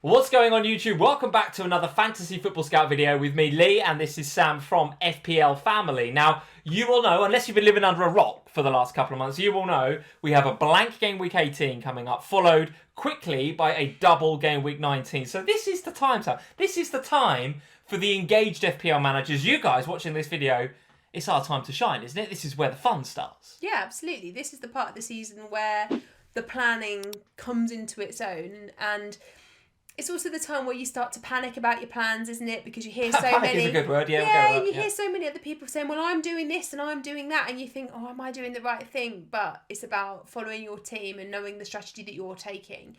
What's going on YouTube? Welcome back to another Fantasy Football Scout video with me, Lee, and this is Sam from FPL Family. Now, you will know, unless you've been living under a rock for the last couple of months, you will know we have a blank Game Week 18 coming up, followed quickly by a double Game Week 19. So this is the time, Sam. This is the time for the engaged FPL managers. You guys watching this video, it's our time to shine, isn't it? This is where the fun starts. Yeah, absolutely. This is the part of the season where the planning comes into its own, and it's also the time where you start to panic about your plans, isn't it? Because you hear so Panic many. is a good word, yeah. Yeah, and you hear so many other people saying, well, I'm doing this and I'm doing that. And you think, oh, am I doing the right thing? But it's about following your team and knowing the strategy that you're taking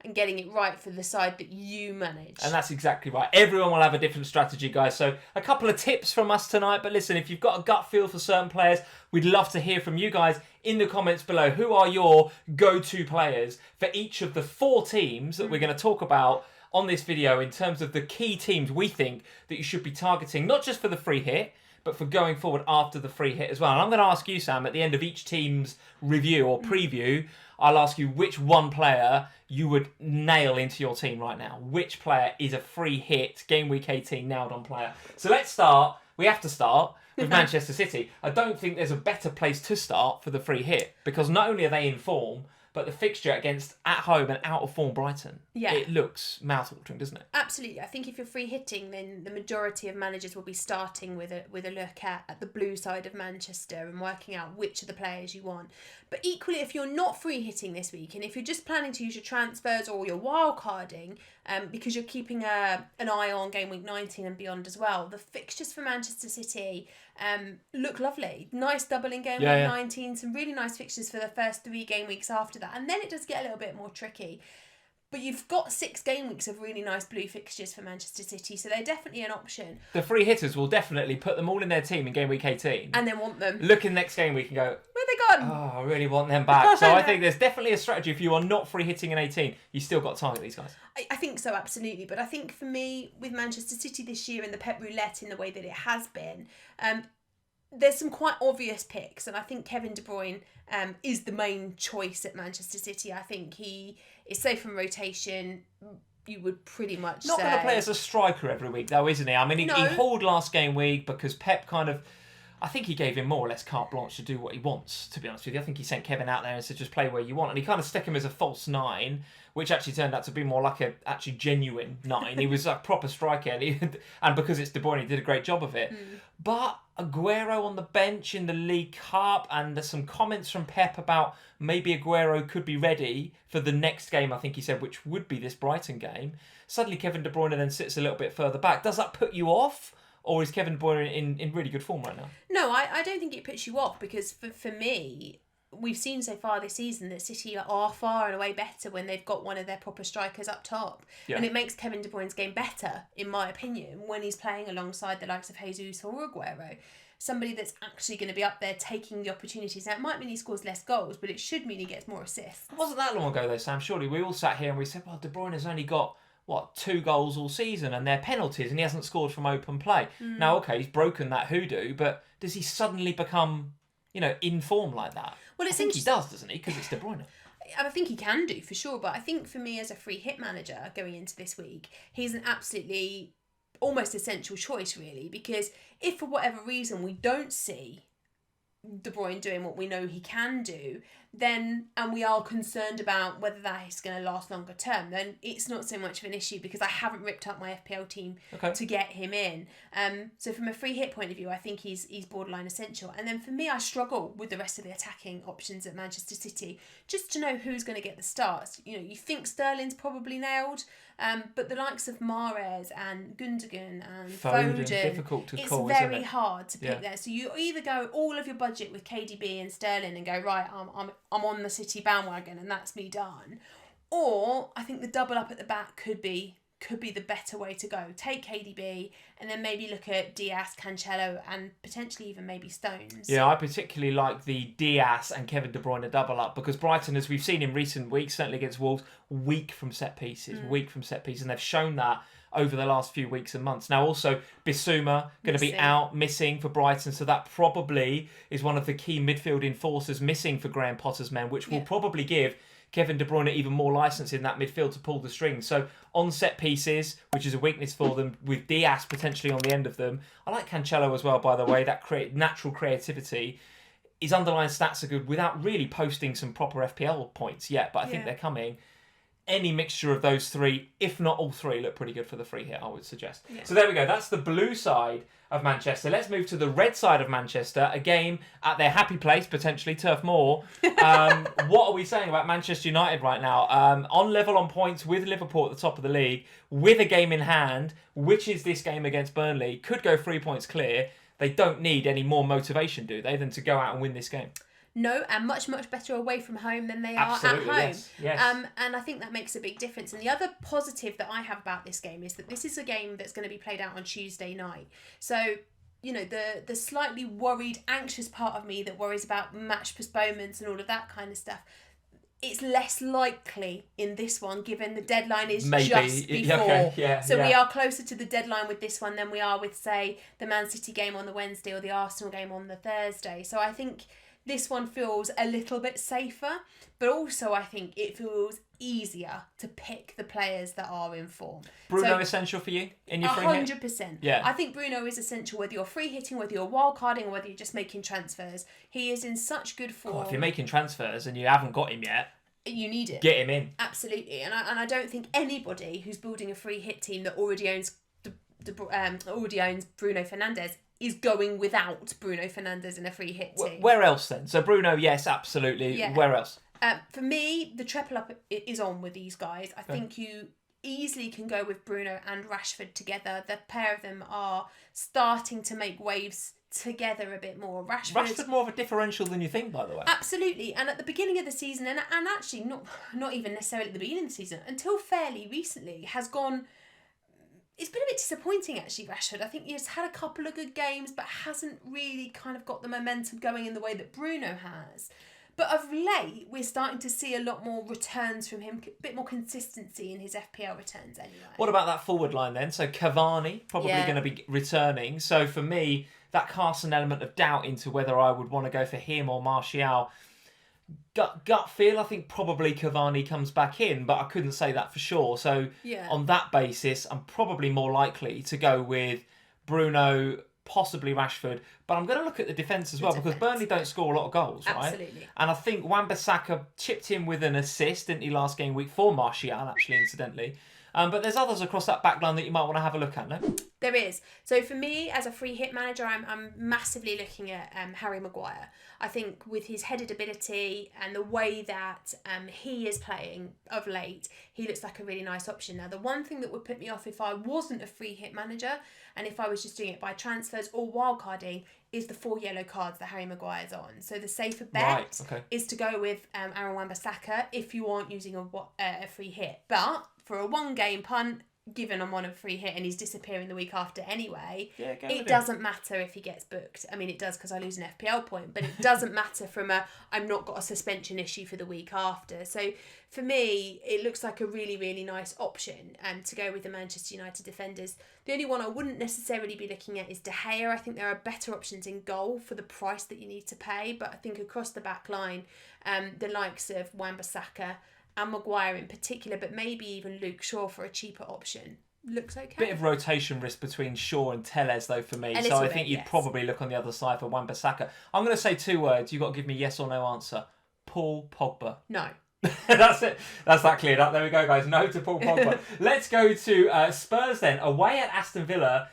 and getting it right for the side that you manage. And that's exactly right. Everyone will have a different strategy, guys. So a couple of tips from us tonight. But listen, if you've got a gut feel for certain players, we'd love to hear from you guys in the comments below. Who are your go-to players for each of the 4 teams that we're going to talk about on this video in terms of the key teams we think that you should be targeting, not just for the free hit, but for going forward after the free hit as well. And I'm going to ask you, Sam, at the end of each team's review or preview, I'll ask you which one player you would nail into your team right now. Which player is a free hit, Game Week 18 nailed on player. So let's start. We have to start with Manchester City. I don't think there's a better place to start for the free hit, because not only are they in form, but the fixture against at home and out of form Brighton, it looks mouth-watering, doesn't it? Absolutely. I think if you're free hitting, then the majority of managers will be starting with a look at the blue side of Manchester and working out which of the players you want. But equally, if you're not free hitting this week, and if you're just planning to use your transfers or your wild carding, because you're keeping an eye on Game Week 19 and beyond as well, the fixtures for Manchester City look lovely. Nice double in Game Week 19, some really nice fixtures for the first 3 game weeks after that, and then it does get a little bit more tricky. But you've got 6 game weeks of really nice blue fixtures for Manchester City, so they're definitely an option. The free hitters will definitely put them all in their team in Game Week 18. And then want them. Look in next game week and go, where they gone? Oh, I really want them back. So I think there's definitely a strategy. If you are not free hitting in 18, you still got to target these guys. I think so, absolutely. But I think for me, with Manchester City this year and the Pep Roulette in the way that it has been, there's some quite obvious picks, and I think Kevin De Bruyne is the main choice at Manchester City. I think he is safe from rotation. You would pretty much not going to play as a striker every week, though, isn't he? I mean, he hauled last game week because Pep kind of, I think he gave him more or less carte blanche to do what he wants, to be honest with you. I think he sent Kevin out there and said, just play where you want. And he kind of stuck him as a false 9, which actually turned out to be more like a actually genuine 9. He was a proper striker, and because it's De Bruyne, he did a great job of it. But Aguero on the bench in the League Cup, and there's some comments from Pep about maybe Aguero could be ready for the next game, I think he said, which would be this Brighton game. Suddenly Kevin De Bruyne then sits a little bit further back. Does that put you off? Or is Kevin De Bruyne in really good form right now? No, I don't think it puts you off, because for me, we've seen so far this season that City are far and away better when they've got one of their proper strikers up top. Yeah. And it makes Kevin De Bruyne's game better, in my opinion, when he's playing alongside the likes of Jesus or Aguero. Somebody that's actually going to be up there taking the opportunities. Now, it might mean he scores less goals, but it should mean he gets more assists. It wasn't that long ago, though, Sam. Surely we all sat here and we said, well, De Bruyne has only got 2 goals all season, and they're penalties, and he hasn't scored from open play. Now, okay, he's broken that hoodoo, but does he suddenly become, in form like that? Well, I think he does, doesn't he? Because it's De Bruyne. I think he can do, for sure, but I think for me as a free hit manager going into this week, he's an absolutely almost essential choice, really, because if for whatever reason we don't see De Bruyne doing what we know he can do, then, and we are concerned about whether that is going to last longer term, then it's not so much of an issue, because I haven't ripped up my FPL team to get him in. So from a free hit point of view, I think he's borderline essential. And then for me, I struggle with the rest of the attacking options at Manchester City, just to know who's going to get the starts. You think Sterling's probably nailed, but the likes of Mahrez and Gundogan and Foden, difficult to call, it's very hard to pick there. So you either go all of your budget with KDB and Sterling and go, right, I'm on the City bandwagon and that's me done. Or I think the double up at the back could be the better way to go. Take KDB and then maybe look at Diaz, Cancelo, and potentially even maybe Stones. Yeah, I particularly like the Diaz and Kevin De Bruyne double up, because Brighton, as we've seen in recent weeks, certainly against Wolves, weak from set pieces, and they've shown that over the last few weeks and months. Now, also, Bissouma going to be missing for Brighton, so that probably is one of the key midfield enforcers missing for Graham Potter's men, which will probably give Kevin De Bruyne even more license in that midfield to pull the strings. So on set pieces, which is a weakness for them, with Diaz potentially on the end of them. I like Cancelo as well, by the way, that natural creativity. His underlying stats are good without really posting some proper FPL points yet, but I think they're coming. Any mixture of those three, if not all three, look pretty good for the free hit, I would suggest. Yeah. So there we go. That's the blue side of Manchester. Let's move to the red side of Manchester. A game at their happy place, potentially, Turf Moor. What are we saying about Manchester United right now? On level on points with Liverpool at the top of the league, with a game in hand, which is this game against Burnley, could go 3 points clear. They don't need any more motivation, do they, than to go out and win this game? No, and much, much better away from home than they are at home. Yes. And I think that makes a big difference. And the other positive that I have about this game is that this is a game that's going to be played out on Tuesday night. So, you know, the slightly worried, anxious part of me that worries about match postponements and all of that kind of stuff, it's less likely in this one, given the deadline is just before. We are closer to the deadline with this one than we are with, say, the Man City game on the Wednesday or the Arsenal game on the Thursday. So I think this one feels a little bit safer, but also I think it feels easier to pick the players that are in form. Bruno essential for you in your free hit? 100%. Yeah. I think Bruno is essential whether you're free hitting, whether you're wildcarding, or whether you're just making transfers. He is in such good form. If you're making transfers and you haven't got him yet, you need it. Get him in. Absolutely. And I don't think anybody who's building a free hit team that already owns Bruno Fernandes is going without Bruno Fernandes in a free hit team. Where else then? So Bruno, yes, absolutely. Yeah. Where else? For me, the triple up is on with these guys. I think you easily can go with Bruno and Rashford together. The pair of them are starting to make waves together a bit more. Rashford more of a differential than you think, by the way. Absolutely. And at the beginning of the season, and actually not even necessarily at the beginning of the season, until fairly recently, has gone... It's been a bit disappointing, actually, Rashford. I think he's had a couple of good games, but hasn't really kind of got the momentum going in the way that Bruno has. But of late, we're starting to see a lot more returns from him, a bit more consistency in his FPL returns anyway. What about that forward line then? So Cavani, probably going to be returning. So for me, that casts an element of doubt into whether I would want to go for him or Martial. Gut feel, I think probably Cavani comes back in, but I couldn't say that for sure. So on that basis, I'm probably more likely to go with Bruno, possibly Rashford. But I'm going to look at the defence as well, because Burnley don't score a lot of goals, right? Absolutely. And I think Wan-Bissaka chipped in with an assist, didn't he, last game week for Martial, actually, incidentally. But there's others across that back line that you might want to have a look at, no? There is. So for me, as a free hit manager, I'm massively looking at Harry Maguire. I think with his headed ability and the way that he is playing of late, he looks like a really nice option. Now, the one thing that would put me off if I wasn't a free hit manager and if I was just doing it by transfers or wildcarding is the 4 yellow cards that Harry Maguire's on. So the safer bet is to go with Aaron Wan-Bissaka if you aren't using a free hit. But for a one-game punt, given I'm on a free hit and he's disappearing the week after anyway, it doesn't matter if he gets booked. I mean, it does because I lose an FPL point, but it doesn't matter from I'm not got a suspension issue for the week after. So for me, it looks like a really, really nice option to go with the Manchester United defenders. The only one I wouldn't necessarily be looking at is De Gea. I think there are better options in goal for the price that you need to pay, but I think across the back line, the likes of Wan-Bissaka and Maguire in particular, but maybe even Luke Shaw for a cheaper option, looks okay. Bit of rotation risk between Shaw and Tellez, though, for me. So I think you'd probably look on the other side for Wan-Bissaka. I'm going to say 2 words. You've got to give me yes or no answer. Paul Pogba. No. That's it. That's that cleared up. There we go, guys. No to Paul Pogba. Let's go to Spurs then. Away at Aston Villa.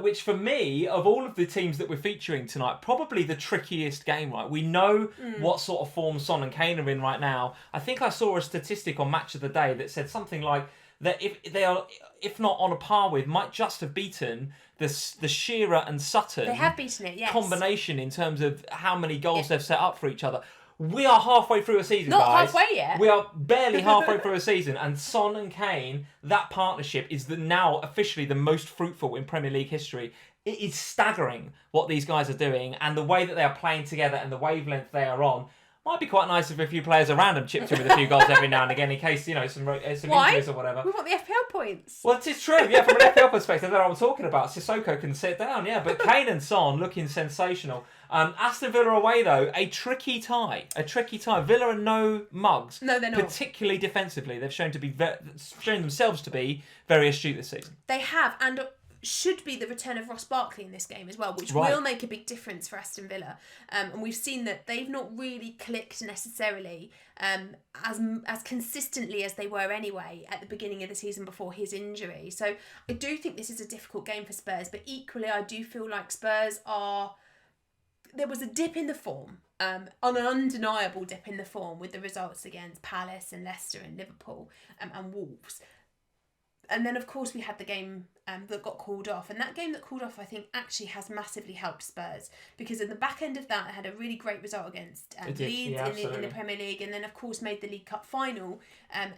Which for me, of all of the teams that we're featuring tonight, probably the trickiest game, right? We know what sort of form Son and Kane are in right now. I think I saw a statistic on Match of the Day that said something like that if they are, if not on a par with, might just have beaten the Shearer and Sutton. They have beaten it, yes. Combination in terms of how many goals they've set up for each other. We are halfway through a season, guys. Not halfway yet. We are barely halfway through a season, and Son and Kane, that partnership is now officially the most fruitful in Premier League history. It is staggering what these guys are doing, and the way that they are playing together and the wavelength they are on. Might be quite nice if a few players around him chipped in with a few goals every now and again in case, some injuries or whatever. We want the FPL points. Well, it is true, yeah, from an FPL perspective, that's what I'm talking about. Sissoko can sit down, yeah, but Kane and Son looking sensational. Aston Villa away, though, a tricky tie. Villa are no mugs. No, they're not. Particularly defensively. They've shown themselves to be very astute this season. They have, and should be the return of Ross Barkley in this game as well, which will make a big difference for Aston Villa. And we've seen that they've not really clicked necessarily as consistently as they were anyway at the beginning of the season before his injury. So I do think this is a difficult game for Spurs, but equally I do feel like Spurs are... There was a dip in the form, an undeniable dip in the form with the results against Palace and Leicester and Liverpool and Wolves. And then, of course, we had the game that got called off. And that game that called off, I think, actually has massively helped Spurs. Because at the back end of that, they had a really great result against Leeds in the Premier League. And then, of course, made the League Cup final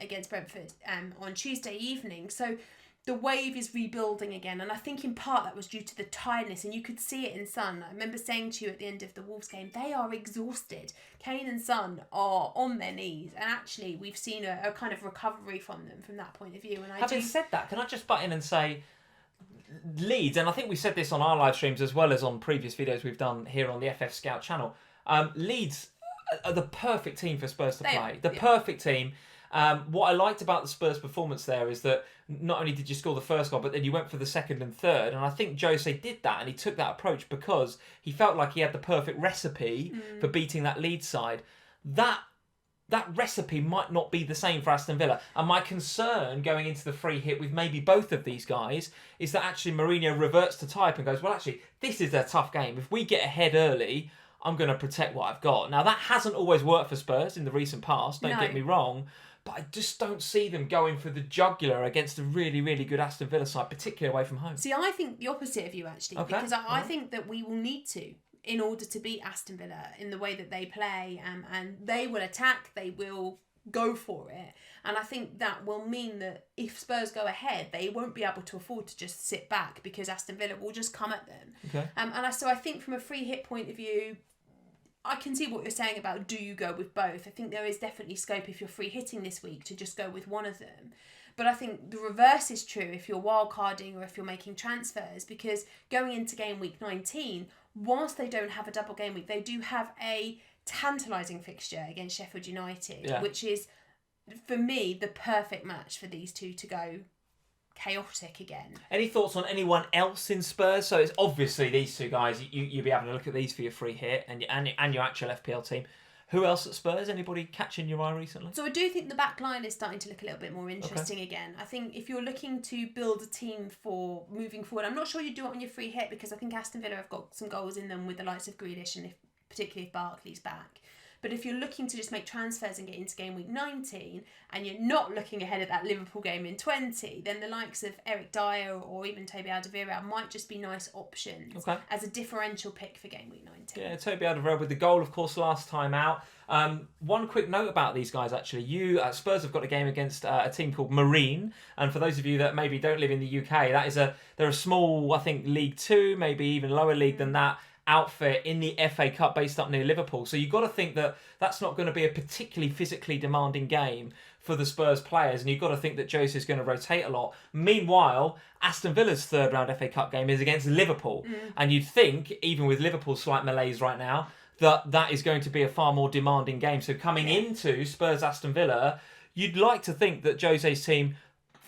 against Brentford on Tuesday evening. So the wave is rebuilding again. And I think in part that was due to the tiredness. And you could see it in Son. I remember saying to you at the end of the Wolves game, they are exhausted. Kane and Son are on their knees. And actually, we've seen a kind of recovery from them from that point of view. And Having said that, can I just butt in and say, Leeds, and I think we said this on our live streams as well as on previous videos we've done here on the FF Scout channel, Leeds are the perfect team for Spurs to play. Perfect team. What I liked about the Spurs' performance there is that not only did you score the first goal, but then you went for the second and third. And I think Jose did that, and he took that approach because he felt like he had the perfect recipe for beating that Leeds side. That recipe might not be the same for Aston Villa. And my concern going into the free hit with maybe both of these guys is that actually Mourinho reverts to type and goes, well, actually, this is a tough game. If we get ahead early, I'm going to protect what I've got. Now, that hasn't always worked for Spurs in the recent past, don't get me wrong. But I just don't see them going for the jugular against a really, really good Aston Villa side, particularly away from home. See, I think the opposite of you, actually. Okay. Because I think that we will need to in order to beat Aston Villa in the way that they play. And they will attack, they will go for it. And I think that will mean that if Spurs go ahead, they won't be able to afford to just sit back because Aston Villa will just come at them. Okay. So I think from a free hit point of view, I can see what you're saying about do you go with both. I think there is definitely scope if you're free hitting this week to just go with one of them. But I think the reverse is true if you're wildcarding or if you're making transfers, because going into game week 19, whilst they don't have a double game week, they do have a tantalising fixture against Sheffield United, which is, for me, the perfect match for these two to go chaotic again. Any thoughts on anyone else in Spurs? So it's obviously these two guys. You'll be having a look at these for your free hit and your actual FPL team. Who else at Spurs? Anybody catching your eye recently? So I do think the back line is starting to look a little bit more interesting again. I think if you're looking to build a team for moving forward, I'm not sure you do it on your free hit because I think Aston Villa have got some goals in them with the likes of Grealish and particularly if Barkley's back. But if you're looking to just make transfers and get into game week 19 and you're not looking ahead at that Liverpool game in 20, then the likes of Eric Dyer or even Toby Alderweireld might just be nice options as a differential pick for game week 19. Yeah, Toby Alderweireld with the goal, of course, last time out. One quick note about these guys, actually. Spurs have got a game against a team called Marine. And for those of you that maybe don't live in the UK, they're a small, I think, League 2, maybe even lower league than that, outfit in the FA Cup based up near Liverpool. So you've got to think that that's not going to be a particularly physically demanding game for the Spurs players, and you've got to think that Jose is going to rotate a lot. Meanwhile, Aston Villa's third round FA Cup game is against Liverpool, and you'd think, even with Liverpool's slight malaise right now, that is going to be a far more demanding game. So coming into Spurs-Aston Villa, you'd like to think that Jose's team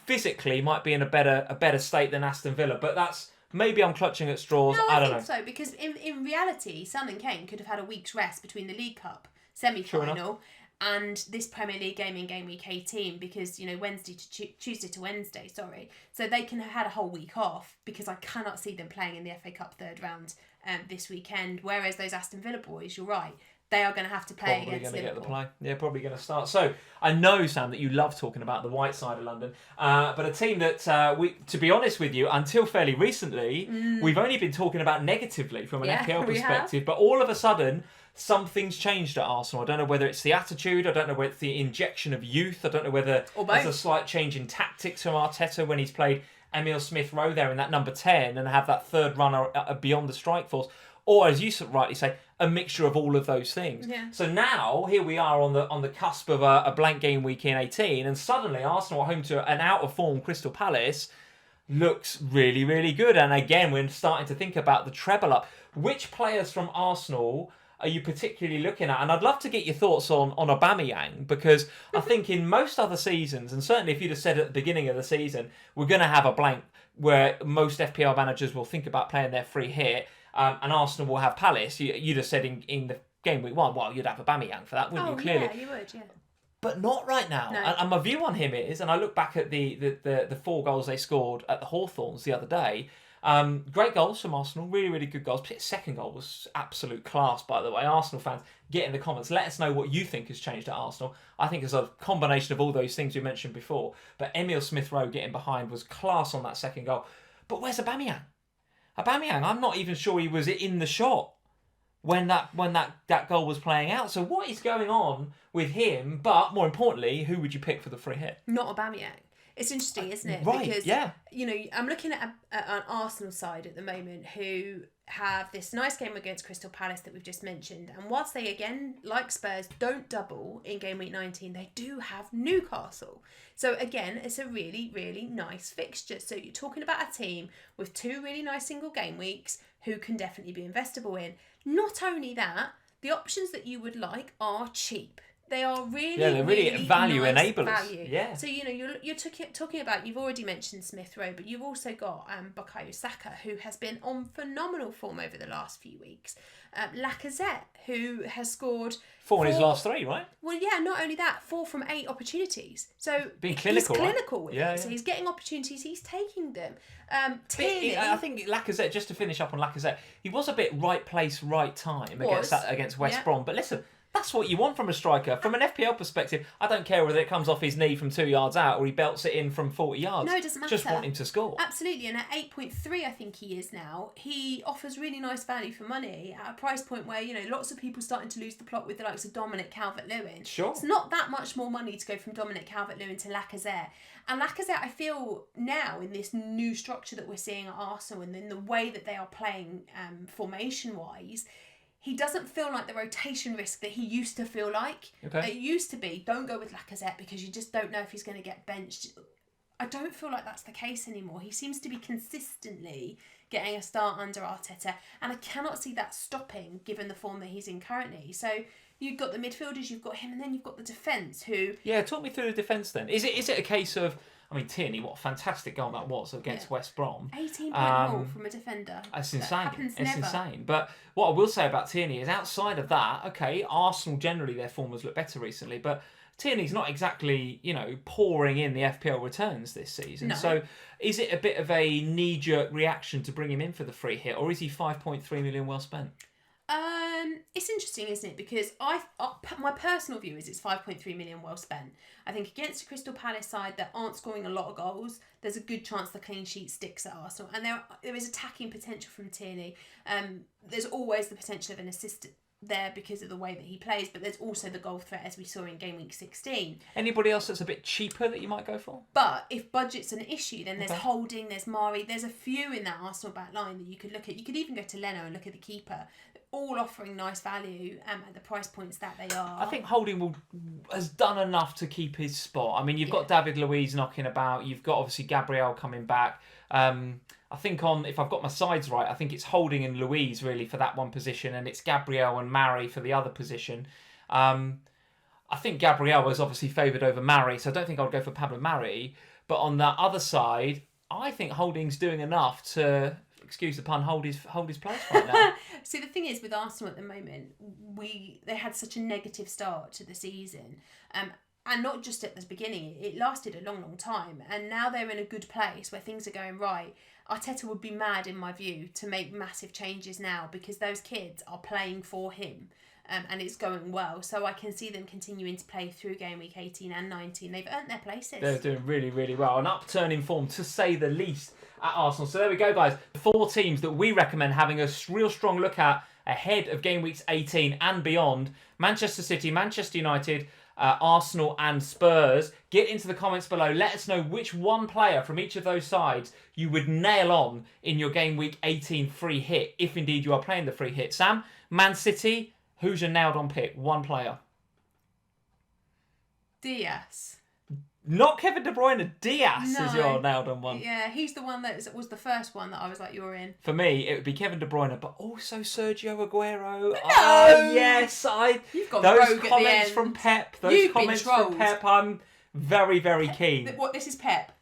physically might be in a better state than Aston Villa, but that's... Maybe I'm clutching at straws. No, I don't know. So, because in reality, Son and Kane could have had a week's rest between the League Cup semi-final and this Premier League game in game week 18 because, Tuesday to Wednesday, So they can have had a whole week off because I cannot see them playing in the FA Cup third round this weekend. Whereas those Aston Villa boys, you're right, they are going to have to play against Liverpool. Probably going to get the play. Yeah, probably going to start. So I know, Sam, that you love talking about the white side of London, but a team that, to be honest with you, until fairly recently, we've only been talking about negatively from an FPL perspective, but all of a sudden, something's changed at Arsenal. I don't know whether it's the attitude, I don't know whether it's the injection of youth, I don't know whether there's a slight change in tactics from Arteta when he's played Emile Smith-Rowe there in that number 10 and have that third runner beyond the strike force. or as you rightly say, a mixture of all of those things. Yeah. So now here we are on the cusp of a blank game week in 18, and suddenly Arsenal are home to an out of form Crystal Palace. Looks really, really good. And again, we're starting to think about the treble up. Which players from Arsenal are you particularly looking at? And I'd love to get your thoughts on Aubameyang, because I think in most other seasons, and certainly if you'd have said at the beginning of the season, we're going to have a blank where most FPL managers will think about playing their free hit, and Arsenal will have Palace, you'd have said in the game week 1, well, you'd have Aubameyang for that, wouldn't you? Clearly. Yeah, you would, yeah. But not right now. No. And my view on him is, and I look back at the 4 goals they scored at the Hawthorns the other day. Great goals from Arsenal, really, really good goals. Second goal was absolute class, by the way. Arsenal fans, get in the comments. Let us know what you think has changed at Arsenal. I think it's a combination of all those things we mentioned before. But Emile Smith-Rowe getting behind was class on that second goal. But where's Aubameyang? Aubameyang, I'm not even sure he was in the shot when that goal was playing out. So what is going on with him? But more importantly, who would you pick for the free hit? Not Aubameyang. It's interesting, isn't it? Right, because, yeah. I'm looking at an Arsenal side at the moment who have this nice game against Crystal Palace that we've just mentioned. And whilst they, again, like Spurs, don't double in game week 19, they do have Newcastle. So, again, it's a really, really nice fixture. So, you're talking about a team with 2 really nice single game weeks who can definitely be investable in. Not only that, the options that you would like are cheap. They are really, really value nice enablers. Value. Yeah. So, you're talking about, you've already mentioned Smith-Rowe, but you've also got Bukayo Saka, who has been on phenomenal form over the last few weeks. Lacazette, who has scored 4 in his last 3, right? Well, yeah, not only that, 4 from 8 opportunities. So being clinical, he's clinical with it. So he's getting opportunities, he's taking them. Tierney, I think Lacazette, just to finish up on Lacazette, he was a bit right place, right time against West Brom. But listen, that's what you want from a striker. From an FPL perspective, I don't care whether it comes off his knee from 2 yards out or he belts it in from 40 yards. No, it doesn't matter. Just want him to score. Absolutely, and at 8.3 I think he is now, he offers really nice value for money at a price point where, lots of people starting to lose the plot with the likes of Dominic Calvert-Lewin. Sure. It's not that much more money to go from Dominic Calvert-Lewin to Lacazette. And Lacazette, I feel now in this new structure that we're seeing at Arsenal and in the way that they are playing formation-wise, he doesn't feel like the rotation risk that he used to feel like. Okay. It used to be, don't go with Lacazette because you just don't know if he's going to get benched. I don't feel like that's the case anymore. He seems to be consistently getting a start under Arteta, and I cannot see that stopping given the form that he's in currently. So you've got the midfielders, you've got him, and then you've got the defence who... Yeah, talk me through the defence then. Is it a case of... I mean, Tierney, what a fantastic goal that was against West Brom. 18-point haul from a defender. That's insane. It's insane. But what I will say about Tierney is outside of that, okay, Arsenal generally, their form has looked better recently, but Tierney's not exactly, pouring in the FPL returns this season. No. So is it a bit of a knee-jerk reaction to bring him in for the free hit, or is he 5.3 million well spent? It's interesting, isn't it? Because my personal view is it's 5.3 million well spent. I think against a Crystal Palace side that aren't scoring a lot of goals, there's a good chance the clean sheet sticks at Arsenal. And there is attacking potential from Tierney. There's always the potential of an assist there because of the way that he plays, but there's also the goal threat as we saw in game week 16. Anybody else that's a bit cheaper that you might go for? But if budget's an issue, then there's Holding, there's Mari, there's a few in that Arsenal back line that you could look at. You could even go to Leno and look at the keeper, all offering nice value at the price points that they are. I think Holding has done enough to keep his spot. I mean, you've got David Luiz knocking about, you've got obviously Gabriel coming back. I think if I've got my sides right, I think it's Holding and Luiz really for that one position, and it's Gabriel and Mari for the other position. I think Gabriel was obviously favoured over Mari, so I don't think I'd go for Pablo Mari. But on that other side, I think Holding's doing enough to, excuse the pun, hold his place right now. See, the thing is with Arsenal at the moment, they had such a negative start to the season. And not just at the beginning, it lasted a long, long time. And now they're in a good place where things are going right. Arteta would be mad, in my view, to make massive changes now because those kids are playing for him. And it's going well. So I can see them continuing to play through game week 18 and 19. They've earned their places. They're doing really, really well. An upturn in form, to say the least, at Arsenal. So there we go, guys. 4 teams that we recommend having a real strong look at ahead of game weeks 18 and beyond. Manchester City, Manchester United, Arsenal and Spurs. Get into the comments below. Let us know which one player from each of those sides you would nail on in your Game Week 18 free hit, if indeed you are playing the free hit. Sam, Man City, who's your nailed on pick? One player. Diaz. Not Kevin De Bruyne, Diaz is your nailed on one. Yeah, he's the one that was the first one that I was like, you're in. For me, it would be Kevin De Bruyne, but also Sergio Aguero. No! Oh, yes. You've gone those rogue comments at the end. from Pep. Those You've comments been trolled. from Pep, I'm very, very keen. What, this is Pep?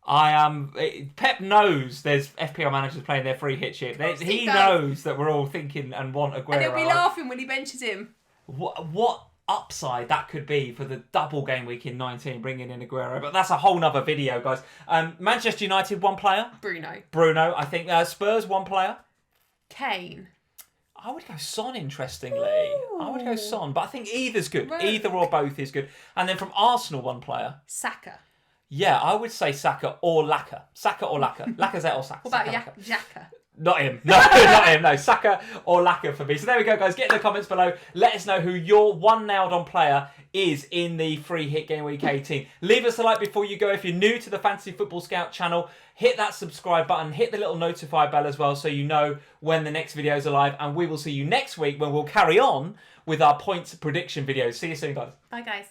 I am. Pep knows there's FPL managers playing their free hit shit. He knows that we're all thinking and want Aguero. And he'll be laughing when he benches him. What upside that could be for the double game week in 19, bringing in Aguero. But that's a whole nother video, guys. Manchester United, one player. Bruno, I think. Spurs, one player. Kane. I would go Son, interestingly. Ooh. I would go Son, but I think either's good. Rogue. Either or both is good. And then from Arsenal, one player. Saka. Yeah, I would say Saka or Laka. Saka or Laka. Lacazette or Saka. What about Xhaka? Not him. No, not him. No, Saka or Laka for me. So there we go, guys. Get in the comments below. Let us know who your one nailed on player is in the free hit Game Week 18. Leave us a like before you go. If you're new to the Fantasy Football Scout channel, hit that subscribe button. Hit the little notify bell as well so you know when the next videos are live. And we will see you next week when we'll carry on with our points prediction videos. See you soon, guys. Bye, guys.